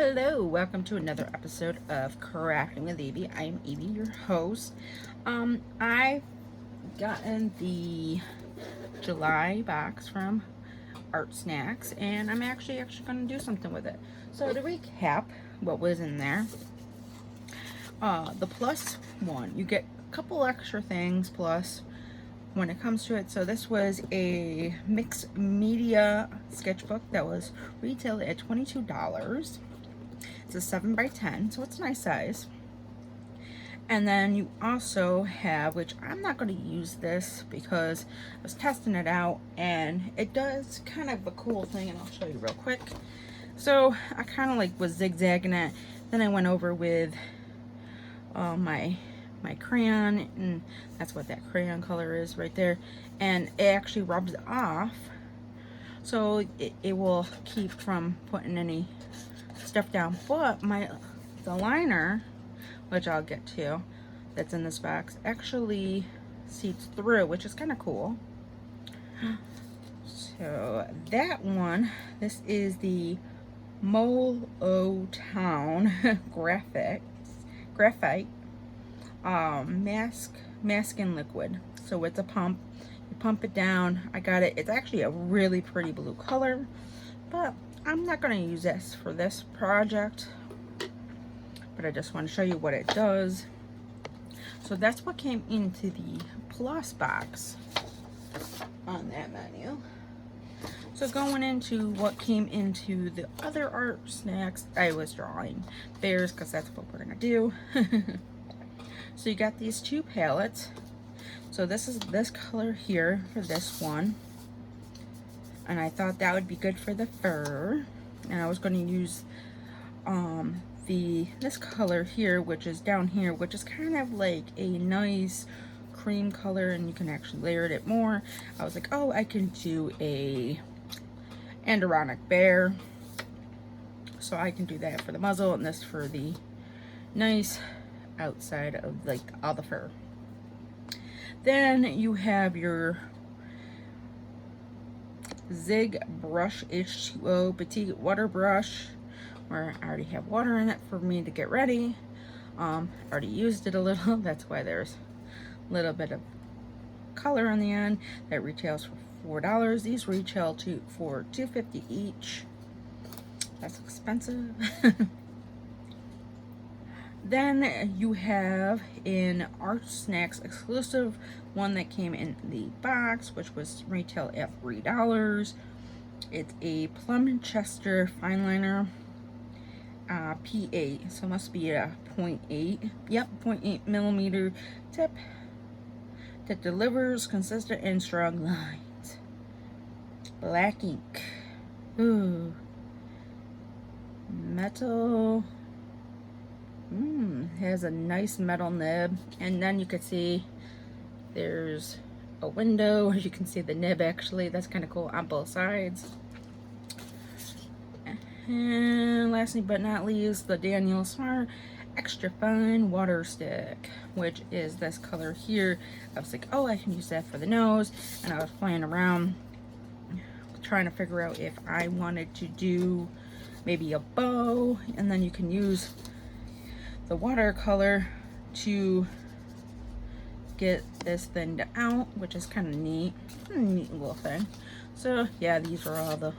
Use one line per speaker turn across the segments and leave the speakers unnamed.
Hello, welcome to another episode of Crafting with Evie. I'm Evie, your host. I've gotten the July box from Artsnacks, and I'm actually going to do something with it. So to recap what was in there, the plus one, you get a couple extra things plus when it comes to it. So this was a mixed media sketchbook that was retailed at $22. It's a 7x10, so it's a nice size. And then you also have, which I'm not going to use this because I was testing it out and it does kind of a cool thing, and I'll show you real quick. So I kind of like was zigzagging it, then I went over with my crayon, and that's what that crayon color is right there, and it actually rubs off, so it will keep from putting any stuff down. But the liner, which I'll get to, that's in this box, actually seeps through, which is kind of cool. So that one, this is the Molo Town graphite masking liquid. So it's a pump, you pump it down. I got it, it's actually a really pretty blue color, but I'm not going to use this for this project, but I just want to show you what it does. So that's what came into the plus box on that menu. So going into what came into the other art snacks, I was drawing bears because that's what we're going to do. So you got these two palettes. So this is this color here for this one, and I thought that would be good for the fur, and I was going to use this color here, which is down here, which is kind of like a nice cream color, and you can actually layer it more. I was like, oh, I can do a Andronic bear, so I can do that for the muzzle, and this for the nice outside of like all the fur. Then you have your Zig Brush H2O Petite Water Brush, where I already have water in it for me to get ready. Already used it a little, that's why there's a little bit of color on the end. That retails for $4. These retail for $2.50 each. That's expensive. Then you have an Artsnacks exclusive one that came in the box, which was retail at $3. It's a Plum Chester fine liner, P8, so it must be a 0.8. Yep, 0.8 millimeter tip that delivers consistent and strong lines. Black ink. Ooh. Metal. Has a nice metal nib, and then you can see there's a window where you can see the nib actually. That's kind of cool on both sides. And lastly but not least, the Daniel Smart Extra Fine Water Stick, which is this color here. I was like, oh, I can use that for the nose, and I was playing around trying to figure out if I wanted to do maybe a bow, and then you can use the watercolor to get this thing out, which is kind of neat. Neat little thing. So yeah, these are all the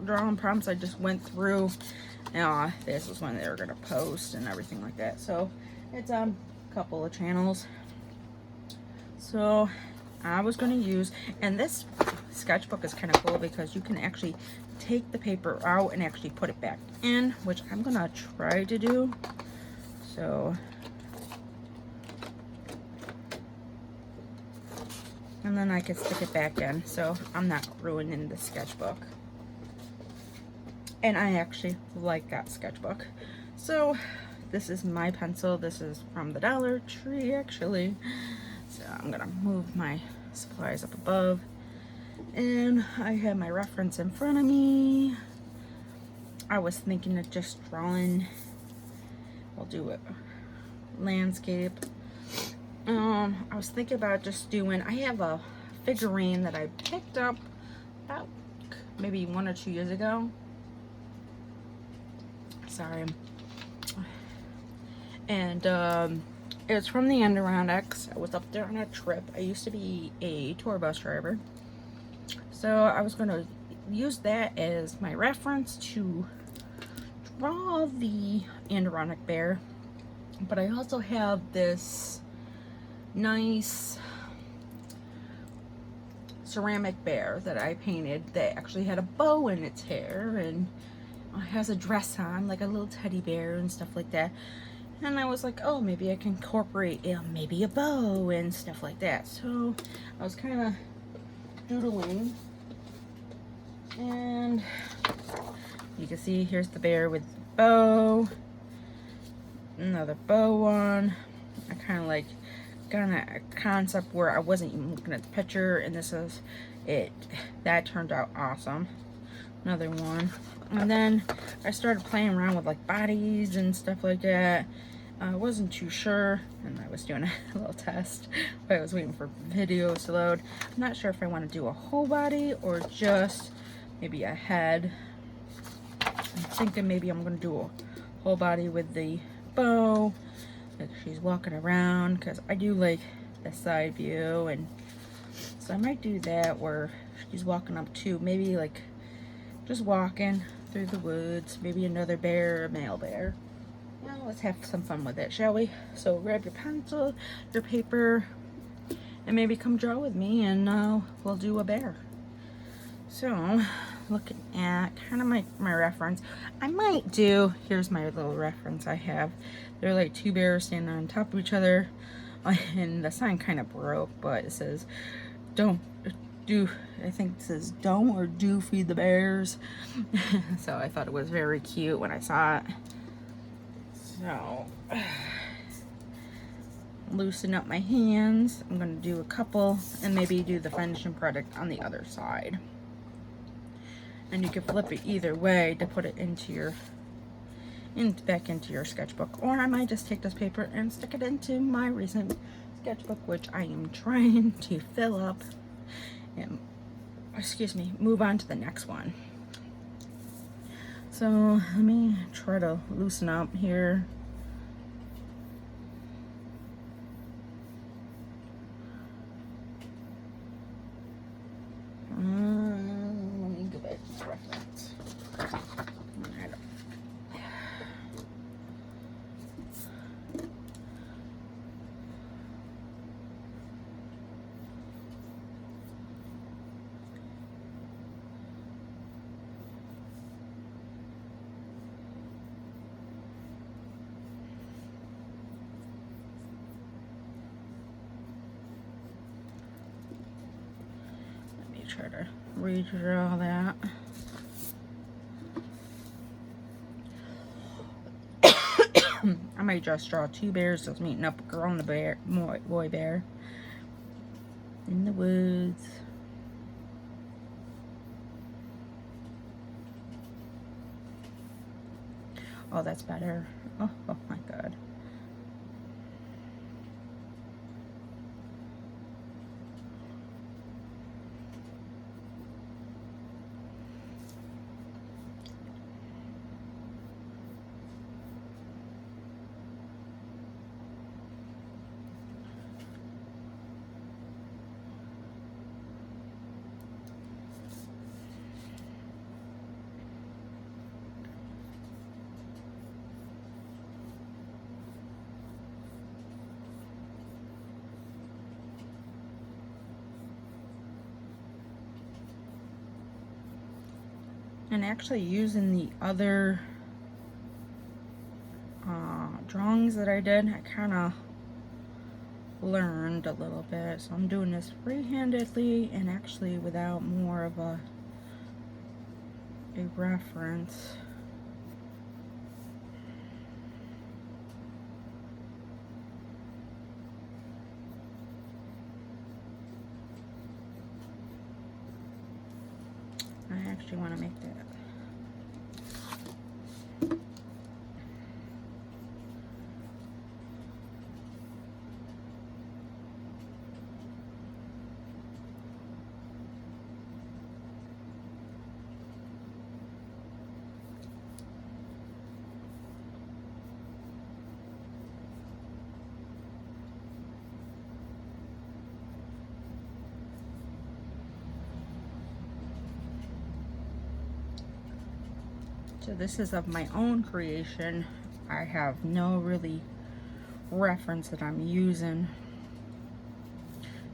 drawing prompts I just went through. Now this was when they were gonna post and everything like that. So it's a couple of channels. So I was gonna use, and this sketchbook is kind of cool because you can actually take the paper out and actually put it back in, which I'm gonna try to do. So, and then I can stick it back in, so I'm not ruining the sketchbook. And I actually like that sketchbook. So this is my pencil. This is from the Dollar Tree actually. So I'm gonna move my supplies up above, and I have my reference in front of me. I was thinking of just drawing, I'll do it landscape. I was thinking about just doing, I have a figurine that I picked up about maybe 1 or 2 years ago. Sorry. And it's from the Adirondacks. I was up there on a trip. I used to be a tour bus driver. So I was going to use that as my reference to draw the Adirondack bear. But I also have this nice ceramic bear that I painted that actually had a bow in its hair and has a dress on, like a little teddy bear and stuff like that. And I was like, oh, maybe I can incorporate maybe a bow and stuff like that. So I was kind of doodling, and you can see here's the bear with the bow, another bow one. I kind of like got a concept where I wasn't even looking at the picture, and this is it. That turned out awesome. Another one. And then I started playing around with like bodies and stuff like that. I wasn't too sure, and I was doing a little test, but I was waiting for videos to load. I'm not sure if I want to do a whole body or just maybe a head. I'm thinking maybe I'm going to do a whole body with the bow, like she's walking around, because I do like the side view, and so I might do that where she's walking up to maybe like just walking through the woods, maybe another bear, a male bear. Now let's have some fun with it, shall we? So grab your pencil, your paper, and maybe come draw with me, and we'll do a bear. So looking at kind of my reference, I might do, here's my little reference I have. They're like two bears standing on top of each other, and the sign kind of broke, but it says don't do, I think it says don't or do feed the bears. So I thought it was very cute when I saw it. So loosen up my hands. I'm going to do a couple and maybe do the finishing product on the other side. And you can flip it either way to put it into your back into your sketchbook, or I might just take this paper and stick it into my recent sketchbook, which I am trying to fill up and move on to the next one. So let me try to loosen up here. Let me go back to the reference. Try to redraw that. I might just draw two bears that's meeting up, a girl and a boy bear in the woods. Oh, that's better. Oh my God. And actually using the other drawings that I did, I kind of learned a little bit. So I'm doing this free-handedly and actually without more of a reference. I actually want to make that. So this is of my own creation. I have no really reference that I'm using.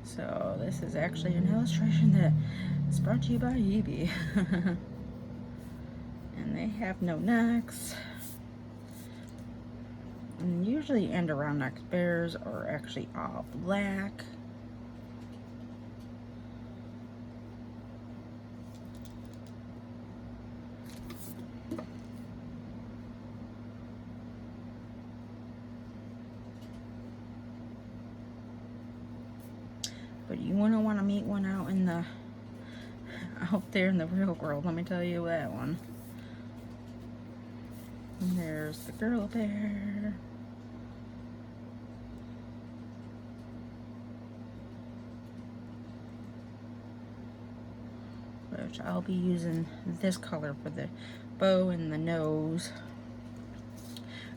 So this is actually an illustration that is brought to you by Evie. And they have no necks. And usually end around neck bears are actually all black. But you wouldn't want to meet one out there in the real world, let me tell you that one. And there's the girl bear. Which I'll be using this color for the bow and the nose.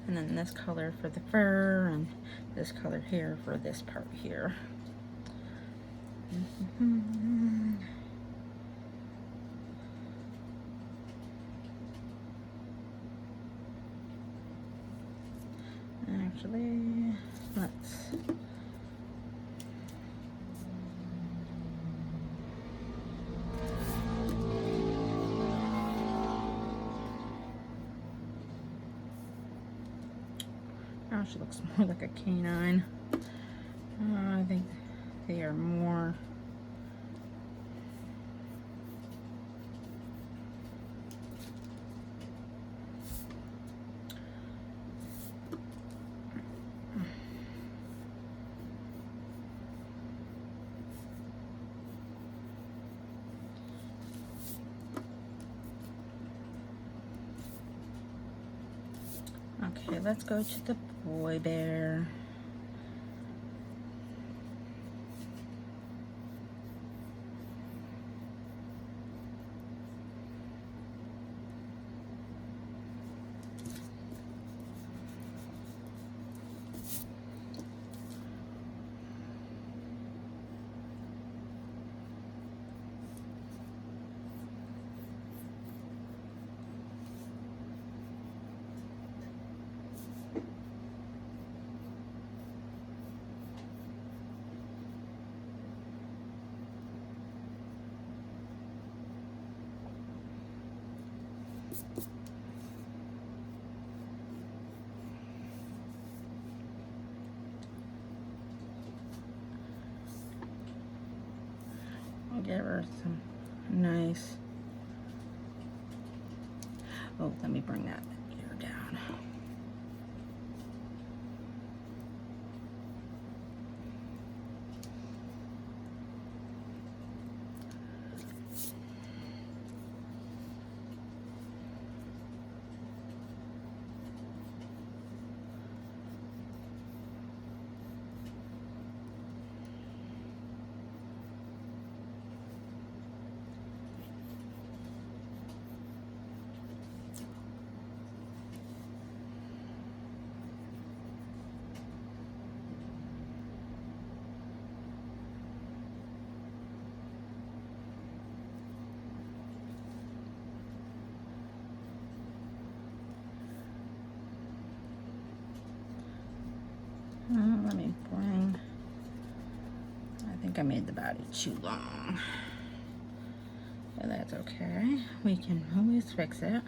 And then this color for the fur, and this color here for this part here. Actually, let's now she looks more like a canine. I think they are more okay, let's go to the boy bear. I'll give her some nice. Oh, let me bring that ear down. Let me bring, I think I made the body too long. But that's okay. We can always fix it.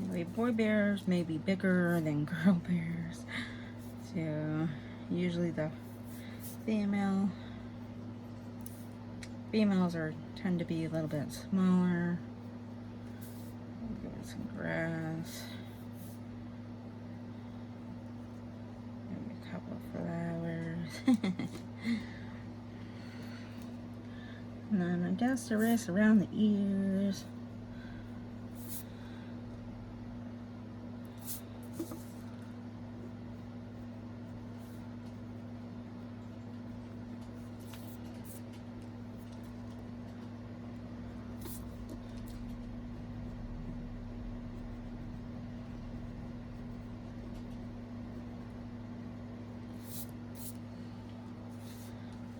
Anyway, boy bears may be bigger than girl bears. So usually the females tend to be a little bit smaller. Give it some grass. Maybe a couple of flowers. And then I guess the rest around the ears.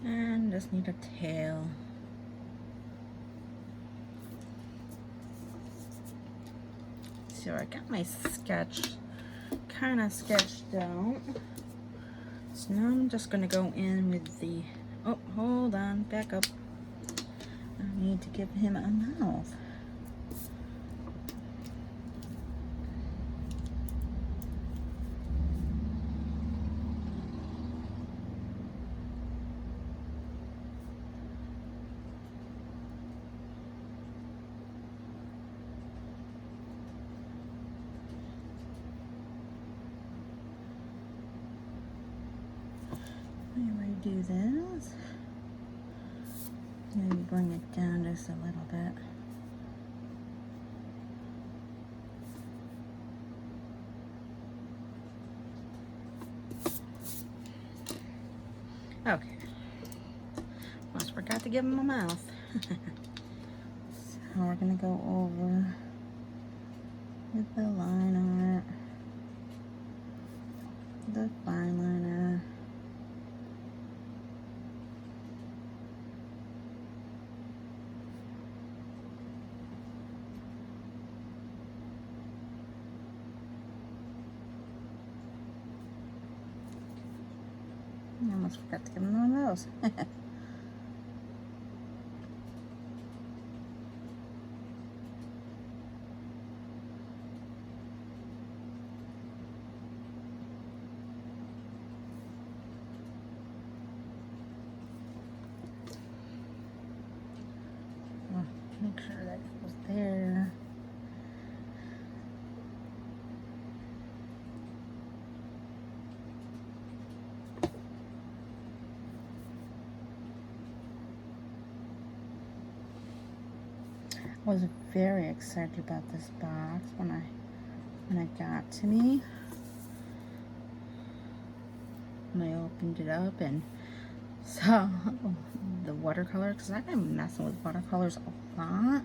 And just need a tail. So I got my sketch kind of sketched out. So now I'm just going to go in with the, oh, hold on, back up. I need to give him a mouth. Anyway, do this. Maybe bring it down just a little bit. Okay. Almost forgot to give him a mouth. So we're gonna go over with the line art, the fine liner. I almost forgot to give him one of those. Make sure that goes there. I was very excited about this box when it got to me. And I opened it up and saw the watercolor, because I've been messing with watercolors a lot.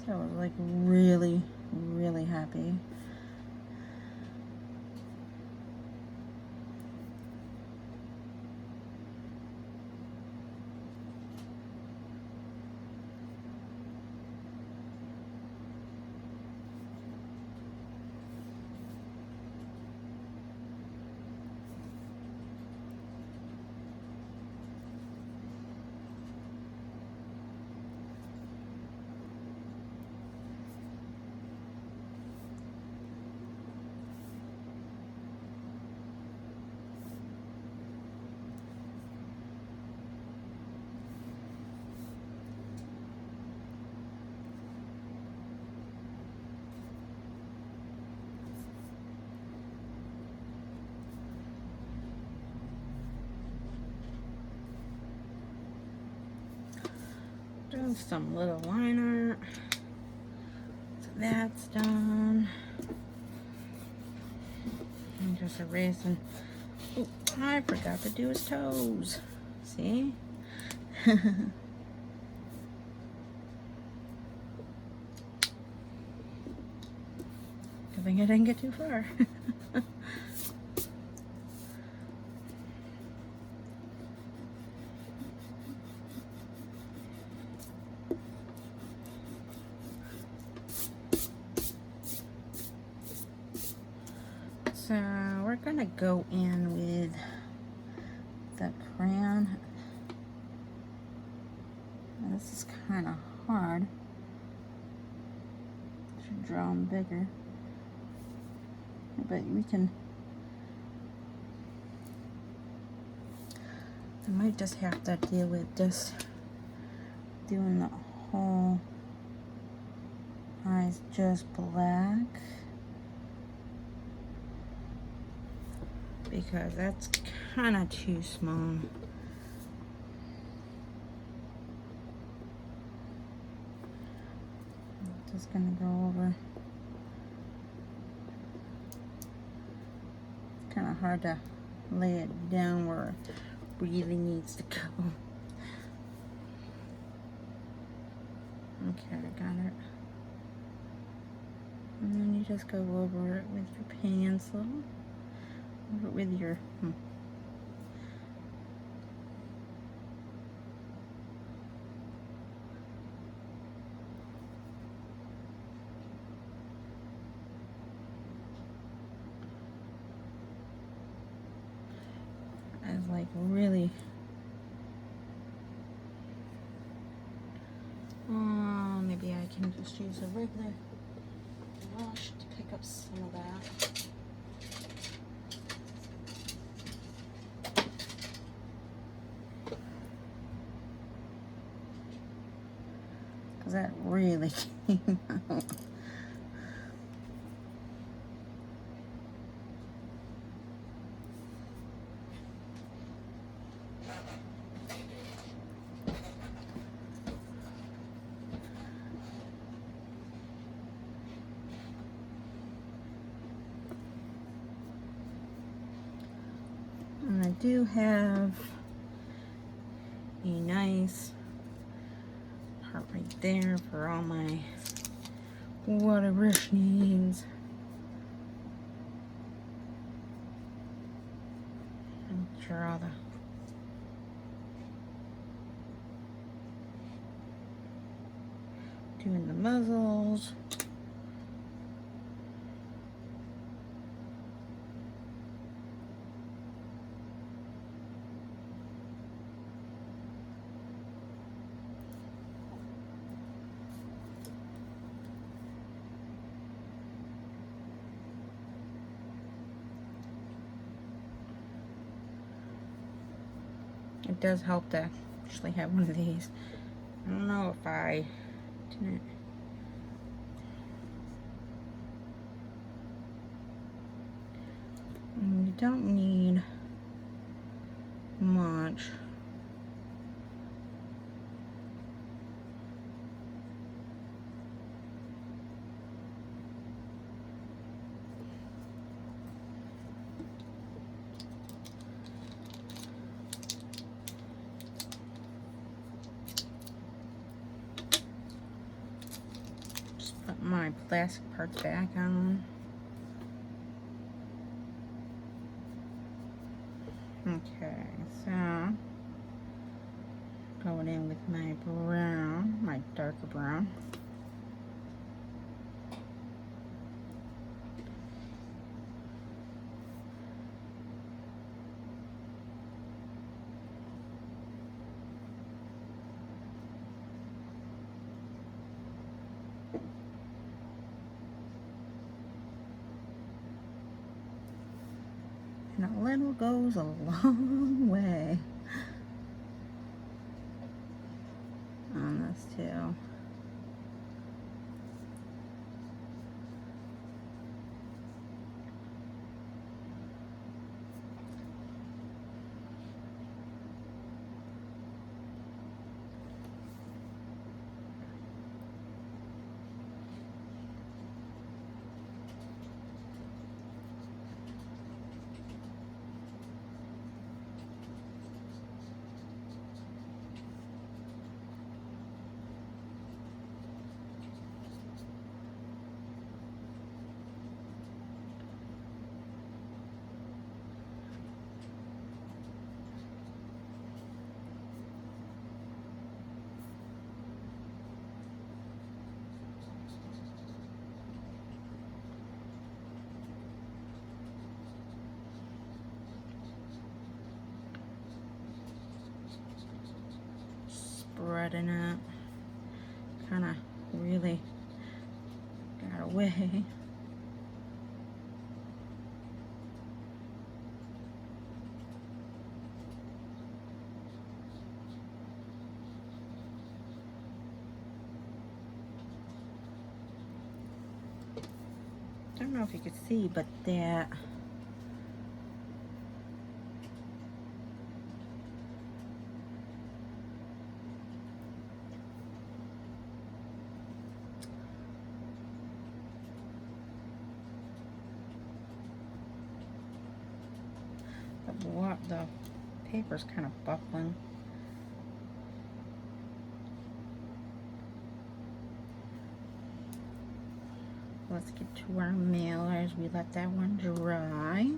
So I was like really, really happy. Doing some little line art. So that's done. I'm just erasing. Oh, I forgot to do his toes. See? Good thing I didn't get too far. So we're gonna go in with the crayon. This is kind of draw them bigger. But we can, I might just have to deal with just doing the whole eyes just black, because that's kind of too small. Just gonna go over. It's kind of hard to lay it down where it really needs to go. Okay, I got it. And then you just go over it with your pencil, over it with your as like really maybe I can just use a regular brush to pick up some of that. Because that really came out. And I do have a nice part right there for all my water brush needs. And draw doing the muzzles. It does help to actually have one of these. I don't know if I didn't. You don't need much. Put my plastic parts back on. Okay, so going in with my brown, my darker brown. And a little goes a long way on this too. Spreading it, kind of really gotta that way. I don't know if you could see, but that the paper's kind of buckling. Let's get to our mailers. We let that one dry.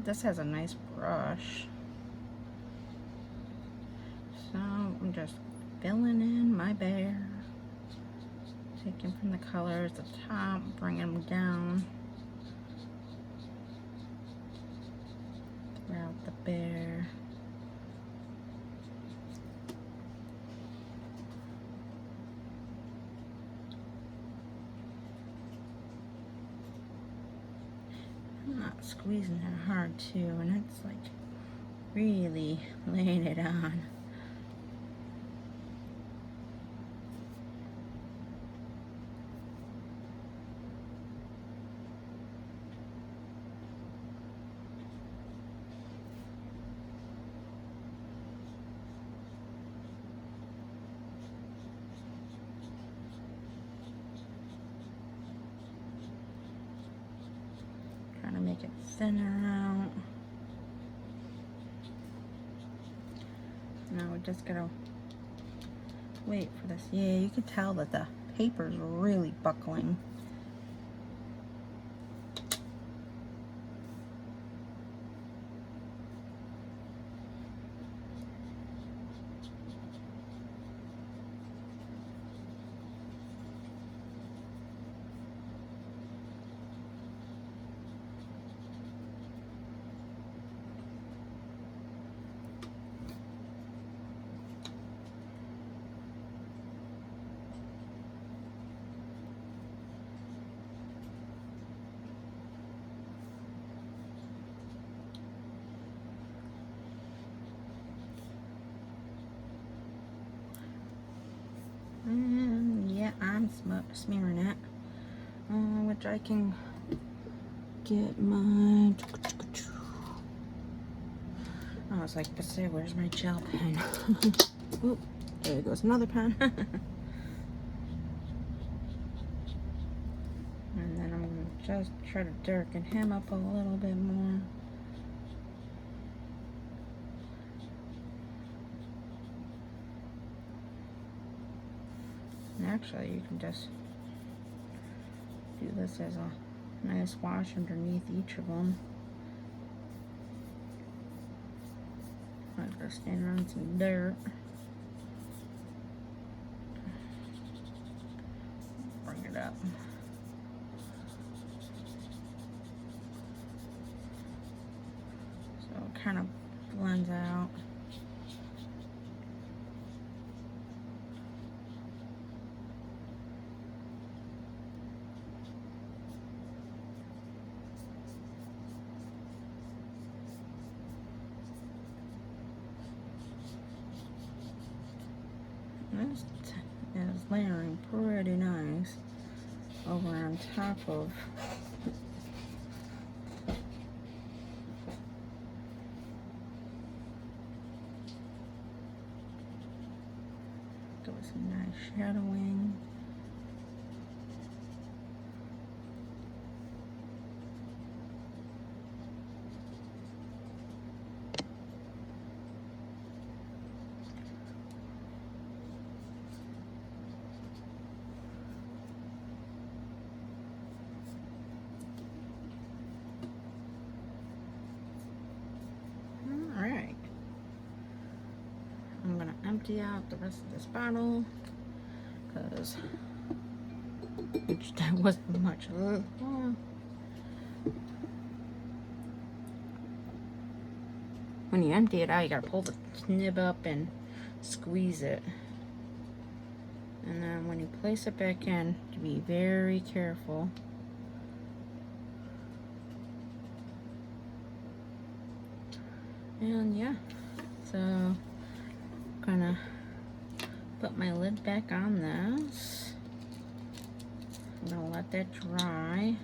This has a nice brush. So I'm just filling in my bear. Taking from the colors at the top, bringing them down throughout the bear. I'm not squeezing it hard too, and it's like really laying it on. Trying to make it thinner out. Now we're just gonna wait for this. Yeah, you can tell that the paper's really buckling. And yeah, I'm smearing it, which I can get my. I was like, but say, where's my gel pen? Oop, there goes another pen. And then I'm gonna just try to darken him up a little bit more. And actually, you can just do this as a nice wash underneath each of them. I'm just standing on some dirt. Bring it up. So it kind of blends out. This is layering pretty nice over on top of some nice shadowing. Alright. I'm gonna empty out the rest of this bottle because there wasn't much. When you empty it out, you gotta pull the nib up and squeeze it. And then when you place it back in, to be very careful. And yeah, so gonna put my lid back on this. I'm gonna let that dry.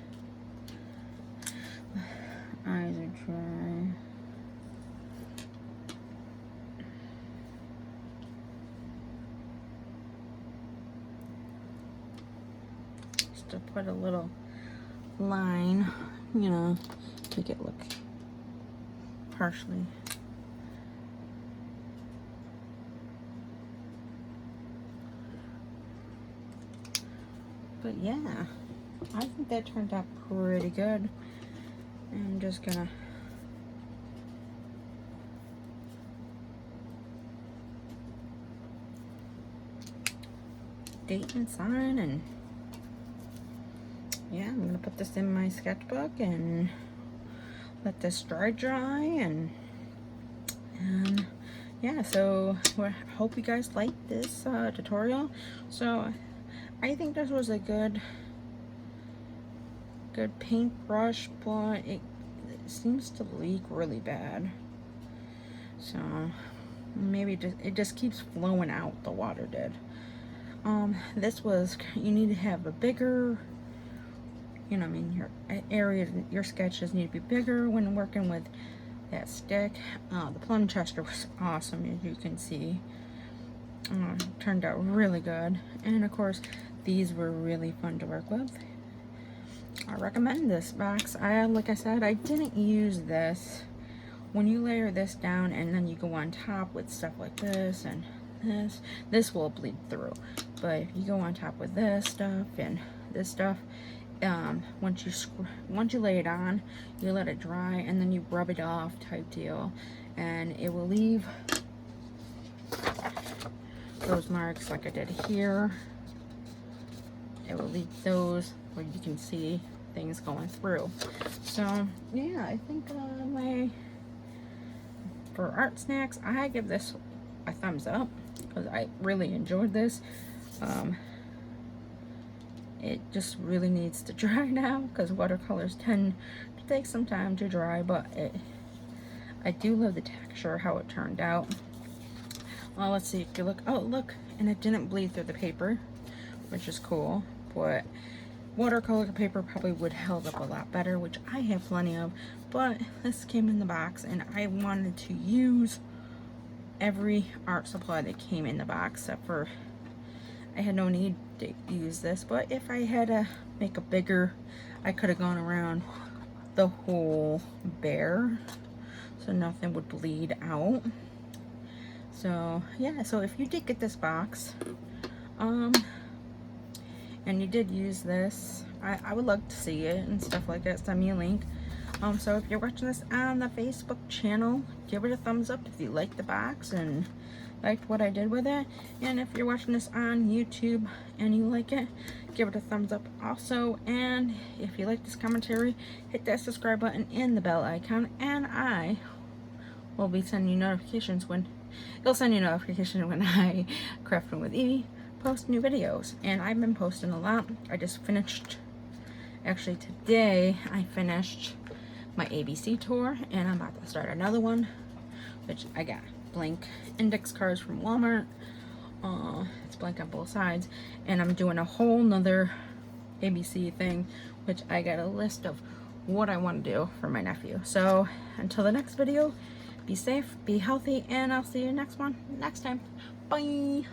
Eyes are dry. Just to put a little line, you know, make it look partially. But yeah, I think that turned out pretty good. I'm just gonna date and sign, and yeah, I'm gonna put this in my sketchbook and let this dry and yeah, so I hope you guys liked this tutorial. So I think this was a good paintbrush, but it seems to leak really bad. So maybe it just keeps flowing out. The water did. This was, you need to have a bigger, you know, I mean, your areas, your sketches need to be bigger when working with that stick. The plum chester was awesome, as you can see. Turned out really good, and of course these were really fun to work with. I recommend this box. Like I said, I didn't use this. When you layer this down and then you go on top with stuff like this and this will bleed through. But if you go on top with this stuff and this stuff, once you lay it on, you let it dry and then you rub it off type deal, and it will leave those marks like I did here. It will leave those where you can see things going through. So yeah, I think for Art Snacks, I give this a thumbs up because I really enjoyed this. It just really needs to dry now because watercolors tend to take some time to dry, but I do love the texture, how it turned out. Well, let's see if you look. Oh, look, and it didn't bleed through the paper, which is cool. But watercolor paper probably would held up a lot better, which I have plenty of. But this came in the box, and I wanted to use every art supply that came in the box, except for I had no need to use this. But if I had to make a bigger, I could have gone around the whole bear, so nothing would bleed out. So yeah, so if you did get this box, and you did use this, I would love to see it and stuff like that. Send me a link. So if you're watching this on the Facebook channel, give it a thumbs up if you liked the box and liked what I did with it. And if you're watching this on YouTube and you like it, give it a thumbs up also. And if you like this commentary, hit that subscribe button and the bell icon, and I will be sending you notifications when I, Crafting with Evie, post new videos. And I've been posting a lot. I just finished, actually today I finished my ABC tour, and I'm about to start another one, which I got blank index cards from Walmart. It's blank on both sides, and I'm doing a whole nother ABC thing, which I got a list of what I want to do for my nephew. So until the next video, be safe, be healthy, and I'll see you next time. Bye.